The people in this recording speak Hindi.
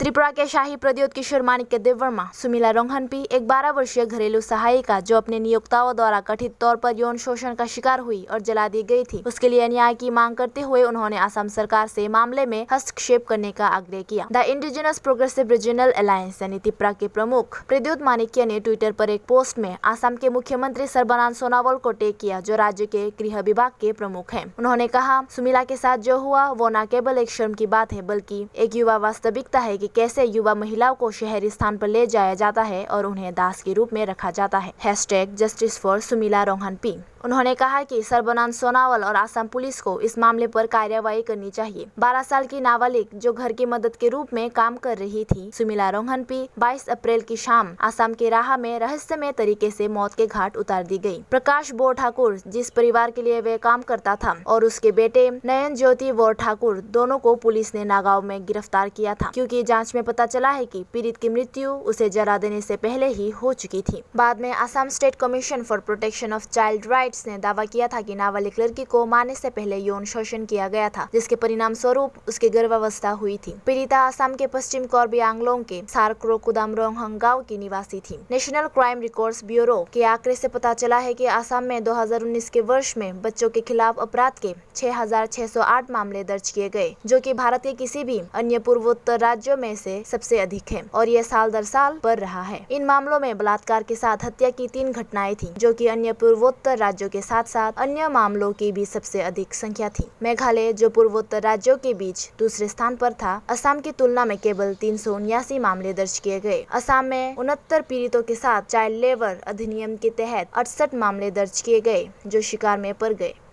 त्रिपुरा के शाही प्रद्योत किशोर माणिक्य देव वर्मा सुमिला रोंघनपी एक 12 वर्षीय घरेलू सहायिका जो अपने नियोक्ताओं द्वारा कथित तौर पर यौन शोषण का शिकार हुई और जला दी गई थी, उसके लिए न्याय की मांग करते हुए उन्होंने असम सरकार से मामले में हस्तक्षेप करने का आग्रह किया। The indigenous progressive regional alliance यानी त्रिपुरा के प्रमुख प्रद्योत माणिक्य ने ट्विटर पर एक पोस्ट में असम के मुख्यमंत्री सर्बानंद सोनोवाल को टैग किया, जो राज्य के गृह विभाग के प्रमुख हैं। उन्होंने कहा, सुमिला के साथ जो हुआ वो न केवल एक शर्म की बात है बल्कि एक युवा वास्तविकता है कि कैसे युवा महिलाओं को शहरी स्थान पर ले जाया जाता है और उन्हें दास के रूप में रखा जाता है। #Justice for सुमिला रोंघनपी। उन्होंने कहा कि सर्बानंद सोनोवाल और असम पुलिस को इस मामले पर कार्रवाई करनी चाहिए। 12 साल की नाबालिग जो घर की मदद के रूप में काम कर रही थी, सुमिला रोंघनपी 22 अप्रैल की शाम असम के राह में रहस्यमय तरीके से मौत के घाट उतार दी गई। प्रकाश बोरठाकुर, जिस परिवार के लिए वे काम करता था, और उसके बेटे नयन ज्योति बोरठाकुर दोनों को पुलिस ने नागांव में गिरफ्तार किया था, क्योंकि जांच में पता चला है कि पीड़ित की मृत्यु उसे जला देने से पहले ही हो चुकी थी। बाद में Assam state commission for protection of child rights ने दावा किया था कि नाबालिग लड़की को मारने से पहले यौन शोषण किया गया था, जिसके परिणाम स्वरूप उसकी गर्भावस्था हुई थी। पीड़िता असम के पश्चिम कार्बी आंगलोंग के सारक्रो कुदामरोंग गांव की निवासी थी। नेशनल क्राइम रिकॉर्ड्स ब्यूरो के आंकड़े से पता चला है कि असम में 2019 के वर्ष में बच्चों के खिलाफ अपराध के 6,608 मामले दर्ज किए गए, जो कि भारत के किसी भी अन्य पूर्वोत्तर राज्यों में से सबसे अधिक है, और यह साल दर साल बढ़ रहा है। इन मामलों में बलात्कार के साथ हत्या की 3 घटनाएं थी, जो कि अन्य पूर्वोत्तर राज्यों के साथ साथ अन्य मामलों की भी सबसे अधिक संख्या थी। मेघालय, जो पूर्वोत्तर राज्यों के बीच दूसरे स्थान पर था, असम की तुलना में केवल 379 मामले दर्ज किए गए। असम में 69 पीड़ितों के साथ चाइल्ड लेबर अधिनियम के तहत 68 मामले दर्ज किए गए, जो शिकार में पड़ गए।